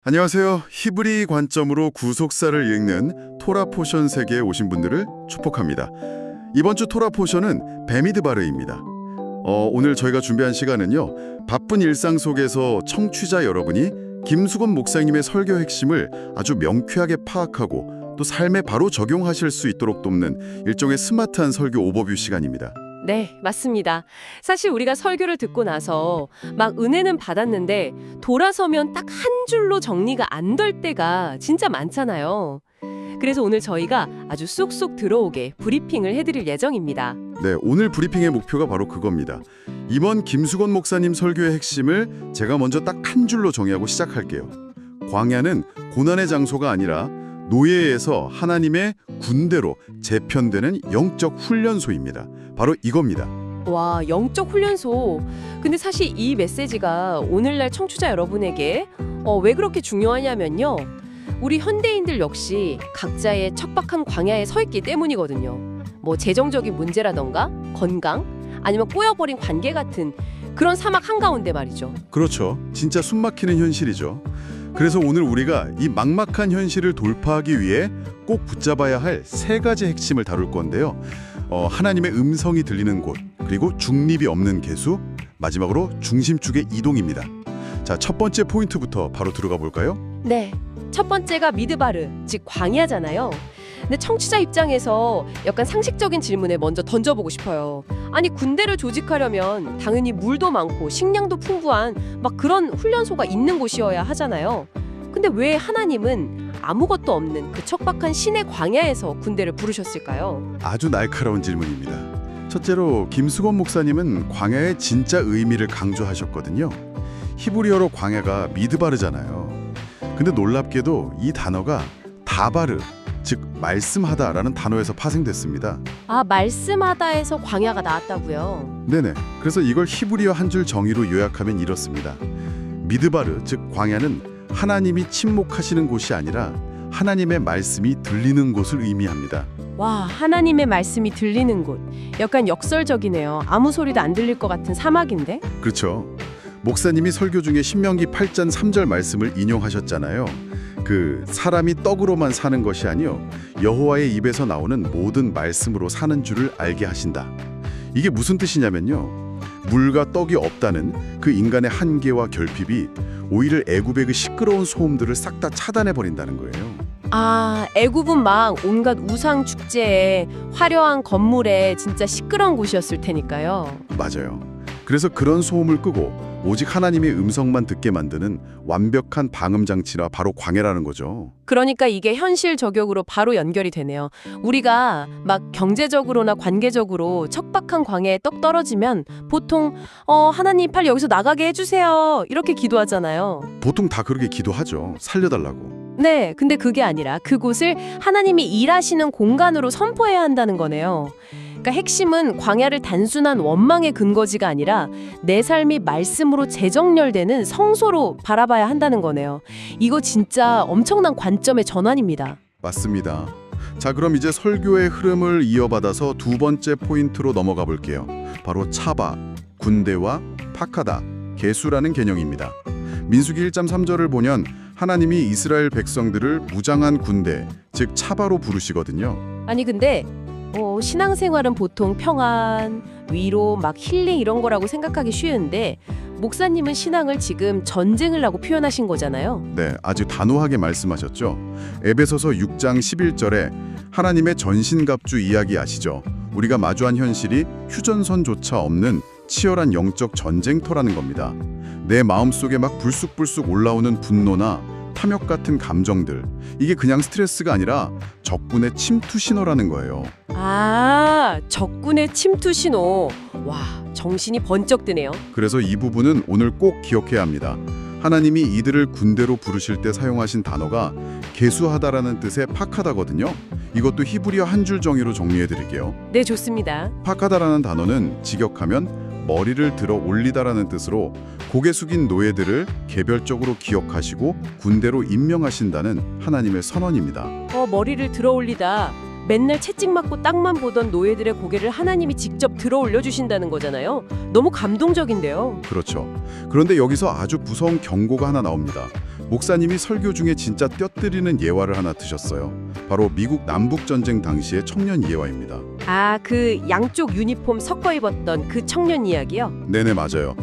안녕하세요. 히브리 관점으로 구속사를 읽는 토라 포션 세계에 오신 분들을 축복합니다. 이번 주 토라 포션은 베미드바르입니다. 오늘 저희가 준비한 시간은요. 바쁜 일상 속에서 청취자 여러분이 김수건 목사님의 설교 핵심을 아주 명쾌하게 파악하고 또 삶에 바로 적용하실 수 있도록 돕는 일종의 스마트한 설교 오버뷰 시간입니다. 네, 맞습니다. 사실 우리가 설교를 듣고 나서 막 은혜는 받았는데 돌아서면 딱 한 줄로 정리가 안 될 때가 진짜 많잖아요. 그래서 오늘 저희가 아주 쏙쏙 들어오게 브리핑을 해드릴 예정입니다. 네, 오늘 브리핑의 목표가 바로 그겁니다. 이번 김수건 목사님 설교의 핵심을 제가 먼저 딱 한 줄로 정의하고 시작할게요. 광야는 고난의 장소가 아니라 노예에서 하나님의 군대로 재편되는 영적 훈련소입니다. 바로 이겁니다. 와, 영적 훈련소. 근데 사실 이 메시지가 오늘날 청취자 여러분에게 왜 그렇게 중요하냐면요. 우리 현대인들 역시 각자의 척박한 광야에 서 있기 때문이거든요. 뭐 재정적인 문제라던가 건강, 아니면 꼬여버린 관계 같은 그런 사막 한가운데 말이죠. 그렇죠. 진짜 숨막히는 현실이죠. 그래서 오늘 우리가 이 막막한 현실을 돌파하기 위해 꼭 붙잡아야 할 세 가지 핵심을 다룰 건데요. 하나님의 음성이 들리는 곳, 그리고 중립이 없는 계수, 마지막으로 중심 쪽의 이동입니다. 자, 첫 번째 포인트부터 바로 들어가 볼까요? 네, 첫 번째가 미드바르, 즉 광야잖아요. 근데 청취자 입장에서 약간 상식적인 질문에 먼저 던져보고 싶어요. 아니, 군대를 조직하려면 당연히 물도 많고 식량도 풍부한 막 그런 훈련소가 있는 곳이어야 하잖아요. 근데 왜 하나님은 아무것도 없는 그 척박한 신의 광야에서 군대를 부르셨을까요? 아주 날카로운 질문입니다. 첫째로 김수건 목사님은 광야의 진짜 의미를 강조하셨거든요. 히브리어로 광야가 미드바르잖아요. 근데 놀랍게도 이 단어가 다바르, 즉 말씀하다라는 단어에서 파생됐습니다. 아, 말씀하다에서 광야가 나왔다고요? 네네. 그래서 이걸 히브리어 한 줄 정의로 요약하면 이렇습니다. 미드바르, 즉 광야는 하나님이 침묵하시는 곳이 아니라 하나님의 말씀이 들리는 곳을 의미합니다. 와, 하나님의 말씀이 들리는 곳. 약간 역설적이네요. 아무 소리도 안 들릴 것 같은 사막인데? 그렇죠. 목사님이 설교 중에 신명기 8장 3절 말씀을 인용하셨잖아요. 그 사람이 떡으로만 사는 것이 아니요 여호와의 입에서 나오는 모든 말씀으로 사는 줄을 알게 하신다. 이게 무슨 뜻이냐면요. 물과 떡이 없다는 그 인간의 한계와 결핍이 오히려 애굽의 그 시끄러운 소음들을 싹 다 차단해 버린다는 거예요. 아, 애굽은 막 온갖 우상 축제에 화려한 건물에 진짜 시끄러운 곳이었을 테니까요. 맞아요. 그래서 그런 소음을 끄고 오직 하나님의 음성만 듣게 만드는 완벽한 방음 장치라 바로 광야라는 거죠. 그러니까 이게 현실 저격으로 바로 연결이 되네요. 우리가 막 경제적으로나 관계적으로 척박한 광야에 떡 떨어지면 보통 하나님 빨리 여기서 나가게 해주세요 이렇게 기도하잖아요. 보통 다 그렇게 기도하죠. 살려달라고. 네, 근데 그게 아니라 그곳을 하나님이 일하시는 공간으로 선포해야 한다는 거네요. 그러니까 핵심은 광야를 단순한 원망의 근거지가 아니라 내 삶이 말씀으로 재정렬되는 성소로 바라봐야 한다는 거네요. 이거 진짜 엄청난 관점의 전환입니다. 맞습니다. 자, 그럼 이제 설교의 흐름을 이어받아서 두 번째 포인트로 넘어가 볼게요. 바로 차바, 군대와 파카다, 계수라는 개념입니다. 민수기 1장 3절을 보면 하나님이 이스라엘 백성들을 무장한 군대, 즉 차바로 부르시거든요. 아니 근데 신앙생활은 보통 평안, 위로, 막 힐링 이런 거라고 생각하기 쉬운데 목사님은 신앙을 지금 전쟁을 하고 표현하신 거잖아요. 네, 아주 단호하게 말씀하셨죠. 에베소서 6장 11절에 하나님의 전신갑주 이야기 아시죠? 우리가 마주한 현실이 휴전선조차 없는 치열한 영적 전쟁터라는 겁니다. 내 마음속에 막 불쑥불쑥 올라오는 분노나 탐욕 같은 감정들, 이게 그냥 스트레스가 아니라 적군의 침투 신호라는 거예요. 아, 적군의 침투 신호. 와, 정신이 번쩍 드네요. 그래서 이 부분은 오늘 꼭 기억해야 합니다. 하나님이 이들을 군대로 부르실 때 사용하신 단어가 계수하다라는 뜻의 파카다거든요. 이것도 히브리어 한 줄 정의로 정리해 드릴게요. 네, 좋습니다. 파카다라는 단어는 직역하면 머리를 들어 올리다라는 뜻으로 고개 숙인 노예들을 개별적으로 기억하시고 군대로 임명하신다는 하나님의 선언입니다. 머리를 들어 올리다. 맨날 채찍 맞고 땅만 보던 노예들의 고개를 하나님이 직접 들어 올려주신다는 거잖아요. 너무 감동적인데요. 그렇죠. 그런데 여기서 아주 무서운 경고가 하나 나옵니다. 목사님이 설교 중에 진짜 뼈때리는 예화를 하나 드셨어요. 바로 미국 남북전쟁 당시의 청년 예화입니다. 아, 그 양쪽 유니폼 섞어 입었던 그 청년 이야기요? 네네, 맞아요.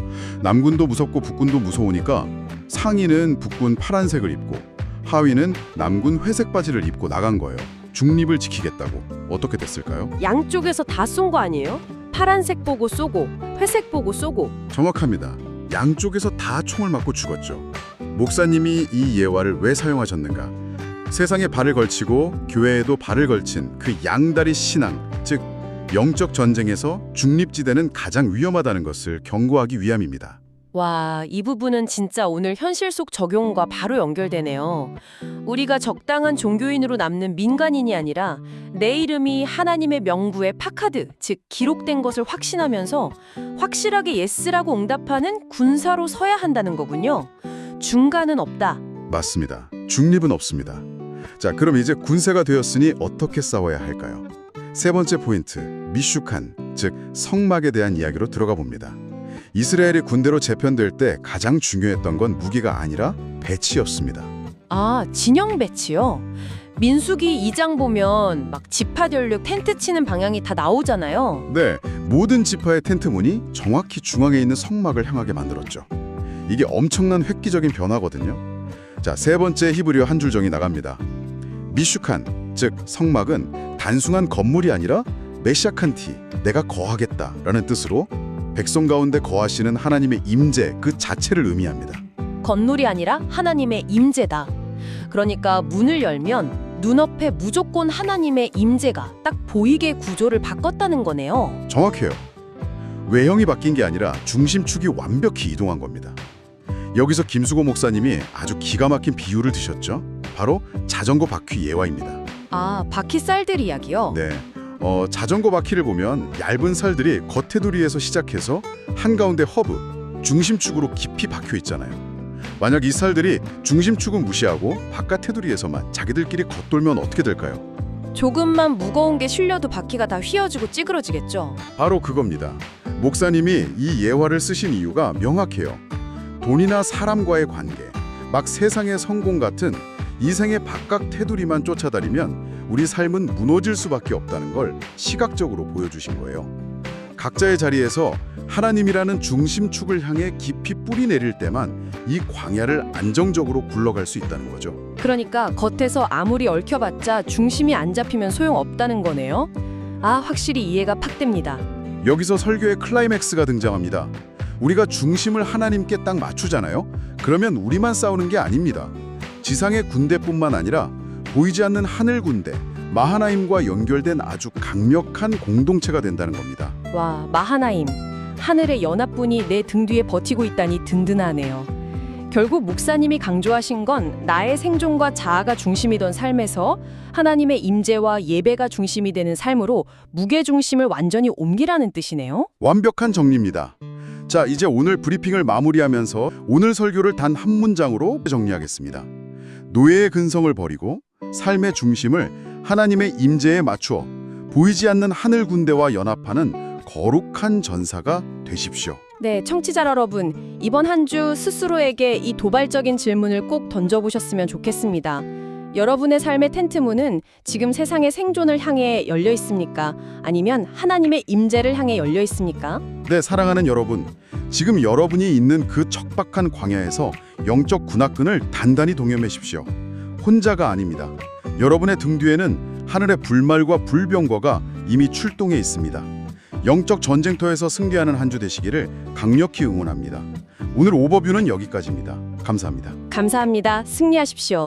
남군도 무섭고 북군도 무서우니까 상의는 북군 파란색을 입고 하의는 남군 회색 바지를 입고 나간 거예요. 중립을 지키겠다고. 어떻게 됐을까요? 양쪽에서 다 쏜 거 아니에요? 파란색 보고 쏘고 회색 보고 쏘고. 정확합니다. 양쪽에서 다 총을 맞고 죽었죠. 목사님이 이 예화를 왜 사용하셨는가? 세상에 발을 걸치고 교회에도 발을 걸친 그 양다리 신앙, 즉 영적 전쟁에서 중립지대는 가장 위험하다는 것을 경고하기 위함입니다. 와, 이 부분은 진짜 오늘 현실 속 적용과 바로 연결되네요. 우리가 적당한 종교인으로 남는 민간인이 아니라 내 이름이 하나님의 명부에 파카드, 즉 기록된 것을 확신하면서 확실하게 예스라고 응답하는 군사로 서야 한다는 거군요. 중간은 없다. 맞습니다. 중립은 없습니다. 자, 그럼 이제 군세가 되었으니 어떻게 싸워야 할까요? 세 번째 포인트, 미슈칸, 즉 성막에 대한 이야기로 들어가 봅니다. 이스라엘이 군대로 재편될 때 가장 중요했던 건 무기가 아니라 배치였습니다. 아, 진영 배치요? 민수기 2장 보면 막 지파 전력 텐트 치는 방향이 다 나오잖아요. 네, 모든 지파의 텐트 문이 정확히 중앙에 있는 성막을 향하게 만들었죠. 이게 엄청난 획기적인 변화거든요. 자, 세 번째 히브리어 한 줄 정의 나갑니다. 미슈칸, 즉 성막은 단순한 건물이 아니라 메샤칸티, 내가 거하겠다라는 뜻으로 백성 가운데 거하시는 하나님의 임재 그 자체를 의미합니다. 건물이 아니라 하나님의 임재다. 그러니까 문을 열면 눈앞에 무조건 하나님의 임재가 딱 보이게 구조를 바꿨다는 거네요. 정확해요. 외형이 바뀐 게 아니라 중심축이 완벽히 이동한 겁니다. 여기서 김수고 목사님이 아주 기가 막힌 비유를 드셨죠. 바로 자전거 바퀴 예화입니다. 아, 바퀴 쌀들 이야기요? 네, 자전거 바퀴를 보면 얇은 살들이 겉테두리에서 시작해서 한가운데 허브, 중심축으로 깊이 박혀 있잖아요. 만약 이 살들이 중심축은 무시하고 바깥 테두리에서만 자기들끼리 겉돌면 어떻게 될까요? 조금만 무거운 게 실려도 바퀴가 다 휘어지고 찌그러지겠죠. 바로 그겁니다. 목사님이 이 예화를 쓰신 이유가 명확해요. 돈이나 사람과의 관계, 막 세상의 성공 같은 이 생의 바깥 테두리만 쫓아다니면 우리 삶은 무너질 수밖에 없다는 걸 시각적으로 보여주신 거예요. 각자의 자리에서 하나님이라는 중심축을 향해 깊이 뿌리 내릴 때만 이 광야를 안정적으로 굴러갈 수 있다는 거죠. 그러니까 겉에서 아무리 얽혀봤자 중심이 안 잡히면 소용없다는 거네요. 아, 확실히 이해가 팍 됩니다. 여기서 설교의 클라이맥스가 등장합니다. 우리가 중심을 하나님께 딱 맞추잖아요. 그러면 우리만 싸우는 게 아닙니다. 지상의 군대뿐만 아니라 보이지 않는 하늘 군대, 마하나임과 연결된 아주 강력한 공동체가 된다는 겁니다. 와, 마하나임. 하늘의 연합군이 내 등 뒤에 버티고 있다니 든든하네요. 결국 목사님이 강조하신 건 나의 생존과 자아가 중심이던 삶에서 하나님의 임재와 예배가 중심이 되는 삶으로 무게중심을 완전히 옮기라는 뜻이네요. 완벽한 정리입니다. 자, 이제 오늘 브리핑을 마무리하면서 오늘 설교를 단 한 문장으로 정리하겠습니다. 노예의 근성을 버리고 삶의 중심을 하나님의 임재에 맞추어 보이지 않는 하늘 군대와 연합하는 거룩한 전사가 되십시오. 네, 청취자 여러분, 이번 한 주 스스로에게 이 도발적인 질문을 꼭 던져보셨으면 좋겠습니다. 여러분의 삶의 텐트문은 지금 세상의 생존을 향해 열려 있습니까? 아니면 하나님의 임재를 향해 열려 있습니까? 네, 사랑하는 여러분, 지금 여러분이 있는 그 척박한 광야에서 영적 군악근을 단단히 동여매십시오. 혼자가 아닙니다. 여러분의 등 뒤에는 하늘의 불말과 불병거가 이미 출동해 있습니다. 영적 전쟁터에서 승리하는 한 주 되시기를 강력히 응원합니다. 오늘 오버뷰는 여기까지입니다. 감사합니다. 감사합니다. 승리하십시오.